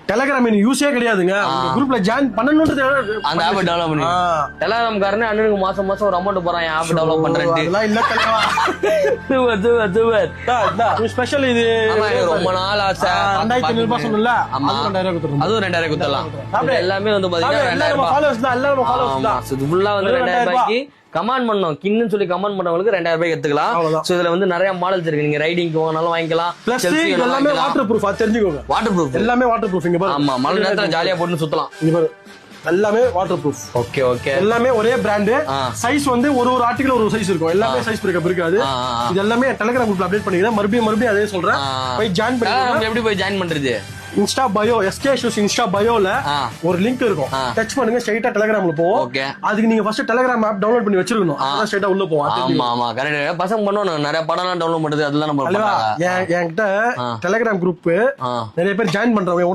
Telegram யூஸே கிடையாதுங்க. குரூப்ல ஜாயின் பண்ணணும்ன்றது அந்த ஆப் டெவலப் பண்ணி டெலிகிராம் காரனே அண்ணனுக்கு மாசம் மாசம் ஒரு அமௌண்ட் போறான் ஆப் டெவலப் பண்றேன். அதெல்லாம் இல்ல கலவா. ஸ்பெஷல் இது ரொம்ப நாள் ஆசை. 2500 ரூபாய் சொன்னல, அதுவும் 2000 குத்தலாம். எல்லாமே வந்து பாத்தீங்கன்னா 2000 ரூபாய். ஃபாலோவர்ஸ் தான், எல்லாரும் ஃபாலோவர்ஸ் தான். இது ஃபுல்லா வந்து 2000 ரூபாய்க்கு கமெண்ட் பண்ணோம். கின்னு சொல்லி கமெண்ட் பண்ணவங்களுக்கு 2000 ரூபாய்க்கு எடுத்துக்கலாம். சோ இதுல வந்து நிறைய மாடல்ஸ் இருக்கு. நீங்க ரைடிங்க்கு வேணாலும் வாங்கிக்கலாம். பிளஸ் எல்லாமே வாட்டர் ப்ரூஃப். அது தெரிஞ்சுக்கோங்க. வாட்டர் ப்ரூஃப் எல்லாமே வாட்டர் ப்ரூஃப். இங்க பாருங்க. ஆமா, மழை நேரத்துல ஜாலியா போட்டு சுத்தலாம். இங்க பாருங்க, எல்லாமே வாட்டர் ப்ரூஃப். Okay okay. எல்லாமே ஒரே பிராண்ட். சைஸ் வந்து ஒரு ஆர்டிகல் ஒரு சைஸ் இருக்கும். எல்லாமே சைஸ் பிரேக்கப் இருக்காது. இது எல்லாமே டெலிகிராம் குரூப்ல அப்டேட் பண்ணிக்கிறேன். மறுபடியும் அதே சொல்றேன். போய் ஜாயின் பண்ணுங்க. எப்படி போய் ஜாயின் பண்றது? Insta bio, SK shoes Insta பயோல ஒரு லிங்க் இருக்கும். டச் பண்ணுங்க, ஸ்ட்ரைட்டா டெலிகிராம்ல போவோம். அதுக்கு நீங்க ஃபர்ஸ்ட் டெலிகிராம் ஆப் டவுன்லோட் பண்ணி வச்சிருக்கணும். அதான் ஸ்ட்ரைட்டா உள்ள போவோம். ஆமா ஆமா கரெக்ட். பசங்க பண்ணுவாங்க, நிறைய படம்லாம் டவுன்லோட் பண்றது அதெல்லாம் நம்ம என்கிட்ட டெலிகிராம் குரூப் நிறைய பேர் ஜாயின் பண்றவங்க